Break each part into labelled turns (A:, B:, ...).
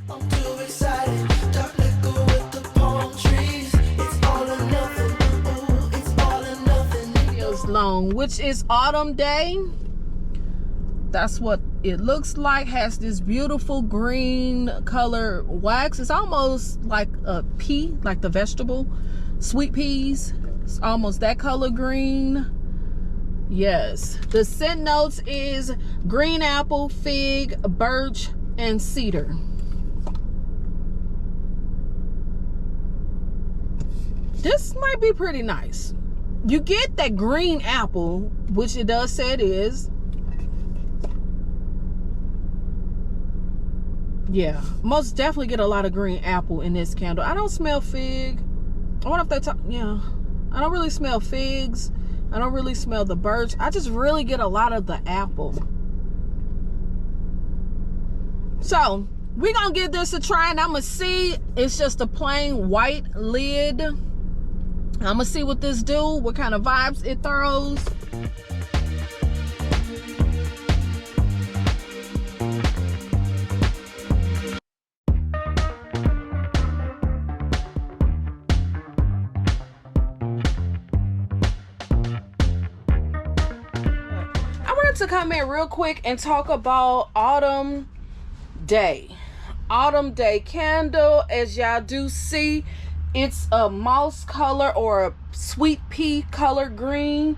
A: I'm too excited. Dark liquor with the palm trees. It's all or nothing. Ooh, it's all or nothing.
B: Video's long, which is autumn day. That's what it looks like. Has this beautiful green color wax. It's almost like a pea, like the vegetable, sweet peas. It's almost that color green. Yes, the scent notes is green apple, fig, birch, and cedar. This might be pretty nice. You get that green apple, which it does say it is. Yeah, most definitely get a lot of green apple in this candle. I don't smell fig. I wonder if they talk. Yeah, I don't really smell figs. I don't really smell the birch. I just really get a lot of the apple. So we're gonna give this a try, and I'm gonna see. It's just a plain white lid. I'm gonna see what this do, what kind of vibes it throws. To come in real quick and talk about autumn day candle. As y'all do see, it's a mouse color or a sweet pea color green.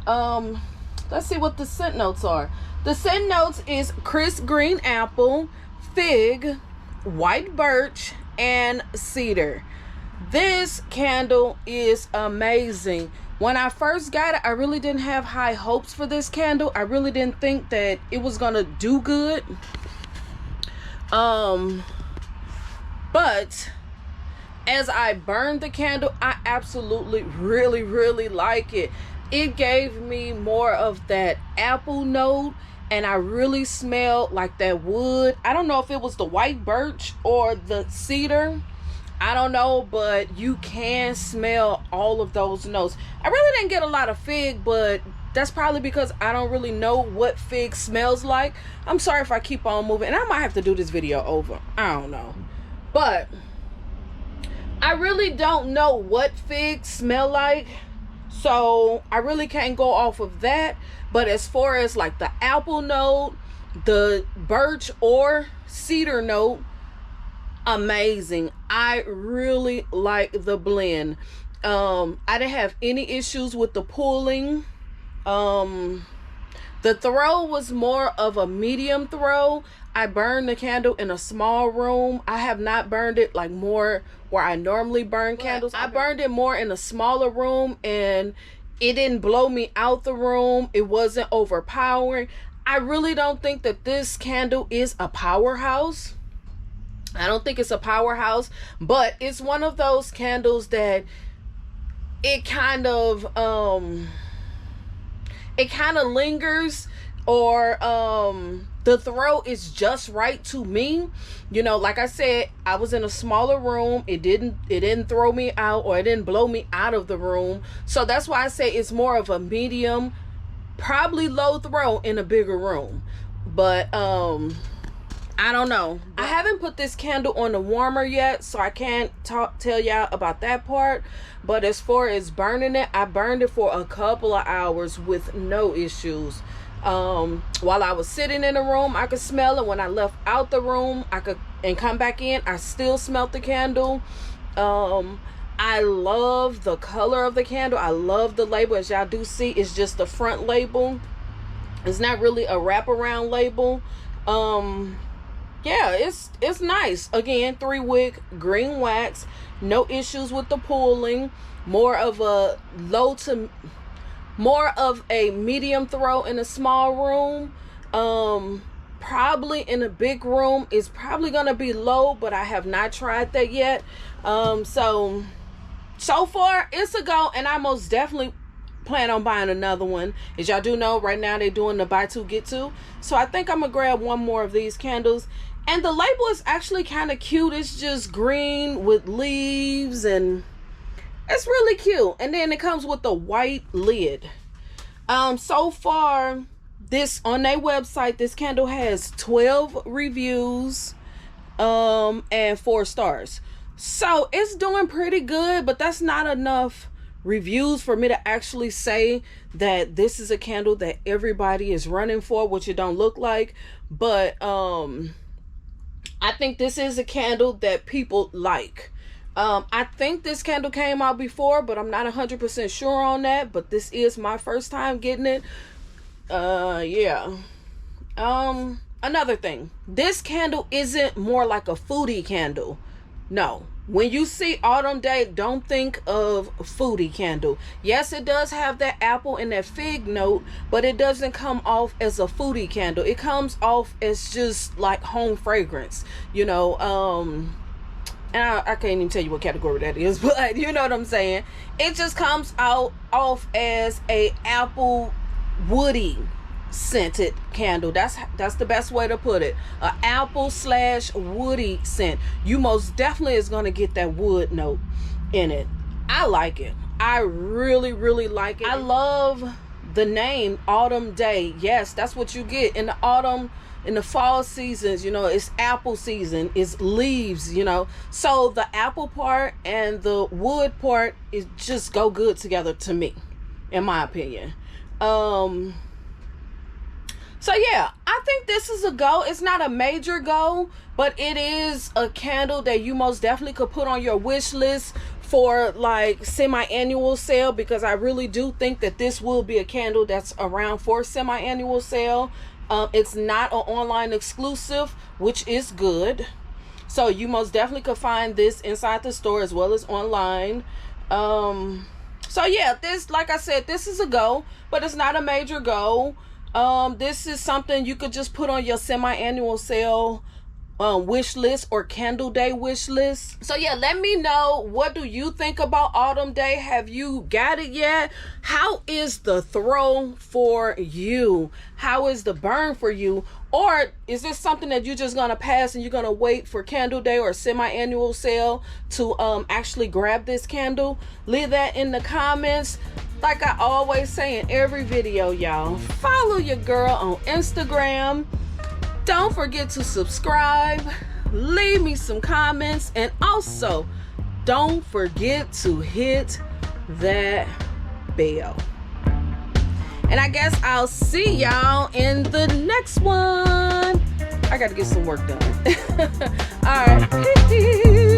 B: Let's see what the scent notes are. The scent notes is crisp green apple, fig, white birch, and cedar. This candle is amazing. When I first got it, I really didn't have high hopes for this candle. I really didn't think that it was gonna do good. But as I burned the candle, I absolutely really like it. It gave me more of that apple note, and I really smelled like that wood. I don't know if it was the white birch or the cedar. I don't know, but you can smell all of those notes. I really didn't get a lot of fig, but that's probably because I don't really know what fig smells like. I'm sorry if I keep on moving, and I might have to do this video over. I don't know. But I really don't know what figs smell like, so I really can't go off of that. But as far as like the apple note, the birch or cedar note, amazing. I really like the blend. I didn't have any issues with the pulling. The throw was more of a medium throw. I burned the candle in a small room. I have not burned it like more where I normally burn candles. I burned it more in a smaller room, and it didn't blow me out the room. It wasn't overpowering. I really don't think that this candle is a powerhouse. I don't think it's a powerhouse, but it's one of those candles that it kind of lingers, or the throw is just right to me. You know, like I said, I was in a smaller room. It didn't throw me out, or it didn't blow me out of the room. So that's why I say it's more of a medium, probably low throw in a bigger room. But I don't know. I haven't put this candle on the warmer yet, so I can't tell y'all about that part. But as far as burning it, I burned it for a couple of hours with no issues. While I was sitting in the room, I could smell it. When I left out the room, and come back in, I still smelled the candle. I love the color of the candle. I love the label. As y'all do see, it's just the front label. It's not really a wraparound label. Yeah, it's nice. Again, 3 wick green wax, no issues with the pulling. More of a medium throw in a small room. Probably in a big room is probably gonna be low, but I have not tried that yet. So far it's a go, and I most definitely plan on buying another one. As y'all do know, right now they're doing the buy 2 get 2, so I think I'm gonna grab one more of these candles. And the label is actually kind of cute. It's just green with leaves, and it's really cute. And then it comes with a white lid. So far, this on their website, this candle has 12 reviews. and 4 stars. So it's doing pretty good, but that's not enough reviews for me to actually say that this is a candle that everybody is running for, which it don't look like. But I think this is a candle that people like. I think this candle came out before, but I'm not 100% sure on that. But this is my first time getting it. Yeah. Another thing, this candle isn't more like a foodie candle. No. When you see Autumn Day, don't think of foodie candle. Yes, it does have that apple and that fig note, but it doesn't come off as a foodie candle. It comes off as just like home fragrance, you know. And I can't even tell you what category that is, but you know what I'm saying. It just comes off as a apple woody scented candle. That's the best way to put it. A apple / woody scent. You most definitely is going to get that wood note in it. I like it. I really like it. I love the name Autumn Day. Yes, that's what you get in the autumn, in the fall seasons. You know, it's apple season, it's leaves, you know, so the apple part and the wood part is just go good together to me, in my opinion. So yeah, I think this is a go. It's not a major go, but it is a candle that you most definitely could put on your wish list for like semi-annual sale, because I really do think that this will be a candle that's around for semi-annual sale. It's not an online exclusive, which is good. So you most definitely could find this inside the store as well as online. So yeah, this, like I said, this is a go, but it's not a major go. This is something you could just put on your semi-annual sale wish list or candle day wish list. So yeah, let me know, what do you think about Autumn Day? Have you got it yet? How is the throw for you? How is the burn for you? Or is this something that you're just gonna pass and you're gonna wait for candle day or semi-annual sale to actually grab this candle? Leave that in the comments. Like I always say in every video, y'all, follow your girl on Instagram. Don't forget to subscribe, leave me some comments, and also don't forget to hit that bell. And I guess I'll see y'all in the next one. I gotta get some work done. All right.